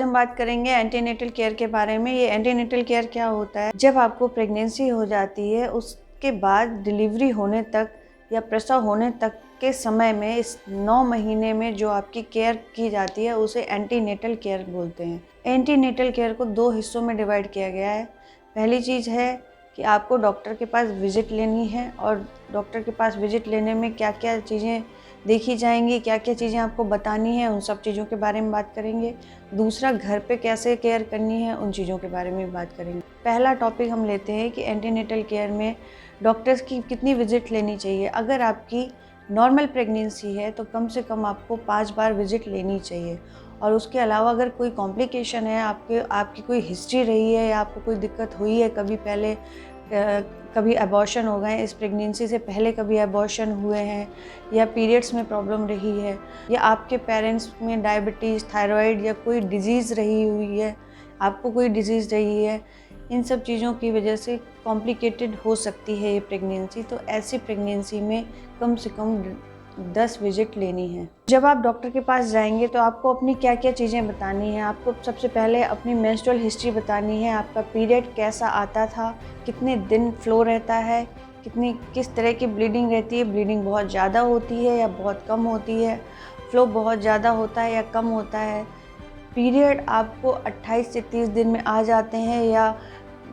हम बात करेंगे एंटीनेटल केयर के बारे में। ये एंटीनेटल केयर क्या होता है? जब आपको प्रेगनेंसी हो जाती है उसके बाद डिलीवरी होने तक या प्रसव होने तक के समय में इस 9 महीने में जो आपकी केयर की जाती है उसे एंटीनेटल केयर बोलते हैं। एंटीनेटल केयर को 2 हिस्सों में डिवाइड किया गया है। पहली चीज़ है कि आपको डॉक्टर के पास विज़िट लेनी है और डॉक्टर के पास विज़िट लेने में क्या क्या चीज़ें देखी जाएंगी, क्या क्या चीज़ें आपको बतानी है, उन सब चीज़ों के बारे में बात करेंगे। दूसरा, घर पे कैसे केयर करनी है, उन चीज़ों के बारे में बात करेंगे। पहला टॉपिक हम लेते हैं कि एंटीनेटल केयर में डॉक्टर्स की कितनी विज़िट लेनी चाहिए। अगर आपकी नॉर्मल प्रेगनेंसी है तो कम से कम आपको 5 बार विज़िट लेनी चाहिए। और उसके अलावा अगर कोई कॉम्प्लिकेशन है, आपकी कोई हिस्ट्री रही है या आपको कोई दिक्कत हुई है कभी पहले, कभी अबॉर्शन हो गए, इस प्रेगनेंसी से पहले कभी अबॉर्शन हुए हैं, या पीरियड्स में प्रॉब्लम रही है, या आपके पेरेंट्स में डायबिटीज़, थायराइड या कोई डिज़ीज़ रही हुई है, आपको कोई डिज़ीज़ रही है, इन सब चीज़ों की वजह से कॉम्प्लिकेटेड हो सकती है ये प्रेगनेंसी। तो ऐसी प्रेगनेंसी में कम से कम 10 विज़िट लेनी है। जब आप डॉक्टर के पास जाएंगे तो आपको अपनी क्या क्या चीज़ें बतानी है। आपको सबसे पहले अपनी मेंस्ट्रुअल हिस्ट्री बतानी है, आपका पीरियड कैसा आता था, कितने दिन फ्लो रहता है, किस तरह की ब्लीडिंग रहती है, ब्लीडिंग बहुत ज़्यादा होती है या बहुत कम होती है, फ्लो बहुत ज़्यादा होता है या कम होता है, पीरियड आपको 28 से 30 दिन में आ जाते हैं या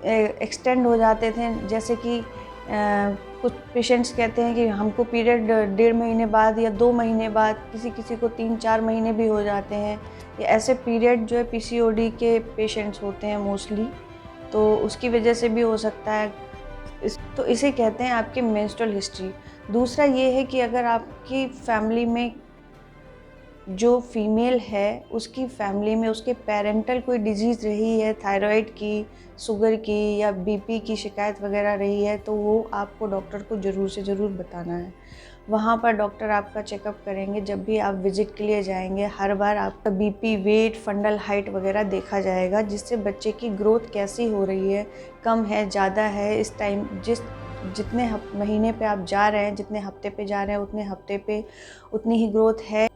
एक्सटेंड हो जाते थे। जैसे कि कुछ पेशेंट्स कहते हैं कि हमको पीरियड 1.5 महीने बाद या 2 महीने बाद, किसी किसी को 3-4 महीने भी हो जाते हैं। ये ऐसे पीरियड जो है पीसीओडी के पेशेंट्स होते हैं मोस्टली, तो उसकी वजह से भी हो सकता है। तो इसे कहते हैं आपकी मेंस्ट्रुअल हिस्ट्री। दूसरा ये है कि अगर आपकी फैमिली में जो फीमेल है उसकी फैमिली में उसके पेरेंटल कोई डिजीज़ रही है, थायराइड की, शुगर की या बीपी की शिकायत वगैरह रही है, तो वो आपको डॉक्टर को ज़रूर से ज़रूर बताना है। वहाँ पर डॉक्टर आपका चेकअप करेंगे। जब भी आप विज़िट के लिए जाएंगे हर बार आपका बीपी, वेट, फंडल हाइट वगैरह देखा जाएगा, जिससे बच्चे की ग्रोथ कैसी हो रही है, कम है, ज़्यादा है। इस टाइम जितने महीने पे आप जा रहे हैं, जितने हफ्ते पे जा रहे हैं, उतने हफ्ते पे उतनी ही ग्रोथ है।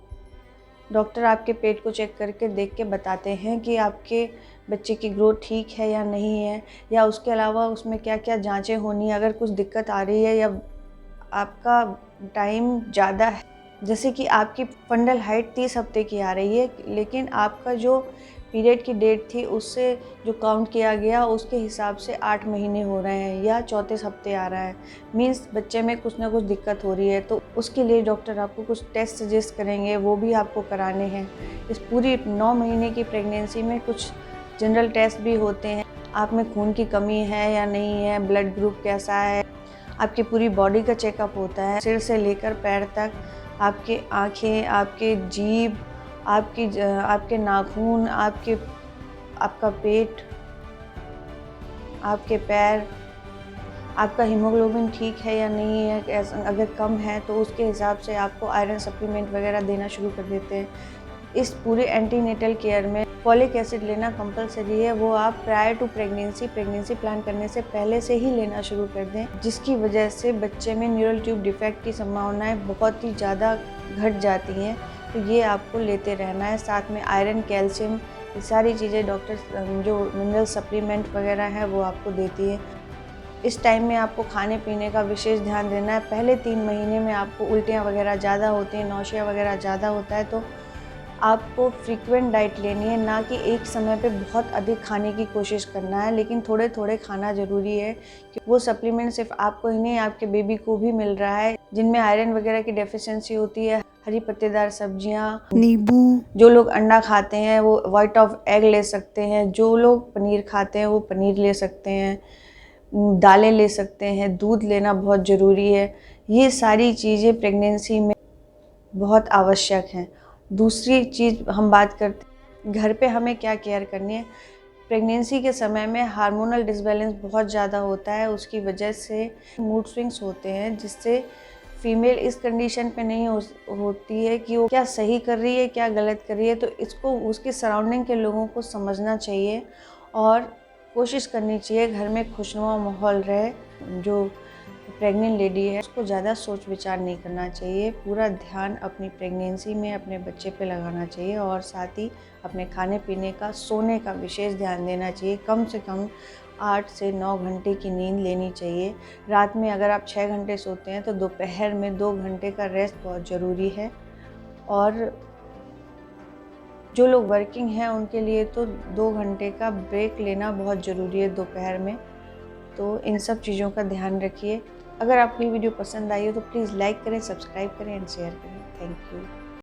डॉक्टर आपके पेट को चेक करके देख के बताते हैं कि आपके बच्चे की ग्रोथ ठीक है या नहीं है, या उसके अलावा उसमें क्या क्या जांचें होनी है। अगर कुछ दिक्कत आ रही है या आपका टाइम ज़्यादा है, जैसे कि आपकी फंडल हाइट 30 हफ्ते की आ रही है, लेकिन आपका जो पीरियड की डेट थी उससे जो काउंट किया गया उसके हिसाब से 8 महीने हो रहे हैं या 34 हफ्ते आ रहा है, मीन्स बच्चे में कुछ ना कुछ दिक्कत हो रही है। तो उसके लिए डॉक्टर आपको कुछ टेस्ट सजेस्ट करेंगे, वो भी आपको कराने हैं। इस पूरी 9 महीने की प्रेगनेंसी में कुछ जनरल टेस्ट भी होते हैं। आप में खून की कमी है या नहीं है, ब्लड ग्रुप कैसा है, आपकी पूरी बॉडी का चेकअप होता है, सिर से लेकर पैर तक। आपकी आँखें, आपके जीभ, आपके नाखून, आपका पेट, आपके पैर, आपका हीमोग्लोबिन ठीक है या नहीं है, अगर कम है तो उसके हिसाब से आपको आयरन सप्लीमेंट वगैरह देना शुरू कर देते हैं। इस पूरे एंटीनेटल केयर में फॉलिक एसिड लेना कंपलसरी है। वो आप प्रायर टू प्रेगनेंसी प्लान करने से पहले से ही लेना शुरू कर दें, जिसकी वजह से बच्चे में न्यूरल ट्यूब डिफेक्ट की संभावनाएं बहुत ही ज़्यादा घट जाती हैं। तो ये आपको लेते रहना है। साथ में आयरन, कैल्शियम, ये सारी चीज़ें डॉक्टर जो मिनरल सप्लीमेंट वगैरह है वो आपको देती है। इस टाइम में आपको खाने पीने का विशेष ध्यान देना है। पहले 3 महीने में आपको उल्टियाँ वगैरह ज़्यादा होती हैं, नौशिया वगैरह ज़्यादा होता है, तो आपको फ्रीक्वेंट डाइट लेनी है, ना कि एक समय पे बहुत अधिक खाने की कोशिश करना है, लेकिन थोड़े थोड़े खाना ज़रूरी है। कि वो सप्लीमेंट सिर्फ आपको ही नहीं, आपके बेबी को भी मिल रहा है, जिनमें आयरन वगैरह की डेफिशिएंसी होती है। हरी पत्तेदार सब्जियाँ, नींबू, जो लोग अंडा खाते हैं वो वाइट ऑफ एग ले सकते हैं, जो लोग पनीर खाते हैं वो पनीर ले सकते हैं, दालें ले सकते हैं, दूध लेना बहुत ज़रूरी है। ये सारी चीज़ें प्रेगनेंसी में बहुत आवश्यक हैं। दूसरी चीज़ हम बात करते हैं घर पे हमें क्या केयर करनी है। प्रेगनेंसी के समय में हार्मोनल डिसबैलेंस बहुत ज़्यादा होता है, उसकी वजह से मूड स्विंग्स होते हैं, जिससे फीमेल इस कंडीशन पे नहीं होती है कि वो क्या सही कर रही है, क्या गलत कर रही है। तो इसको उसके सराउंडिंग के लोगों को समझना चाहिए और कोशिश करनी चाहिए घर में खुशनुमा माहौल रहे। जो प्रेग्नेंट लेडी है उसको ज़्यादा सोच विचार नहीं करना चाहिए। पूरा ध्यान अपनी प्रेगनेंसी में अपने बच्चे पे लगाना चाहिए और साथ ही अपने खाने पीने का, सोने का विशेष ध्यान देना चाहिए। कम से कम 8 से 9 घंटे की नींद लेनी चाहिए। रात में अगर आप 6 घंटे सोते हैं तो दोपहर में 2 घंटे का रेस्ट बहुत ज़रूरी है। और जो लोग वर्किंग हैं उनके लिए तो 2 घंटे का ब्रेक लेना बहुत ज़रूरी है दोपहर में। तो इन सब चीज़ों का ध्यान रखिए। अगर आपको ये वीडियो पसंद आई हो तो प्लीज़ लाइक करें, सब्सक्राइब करें एंड शेयर करें। Thank you.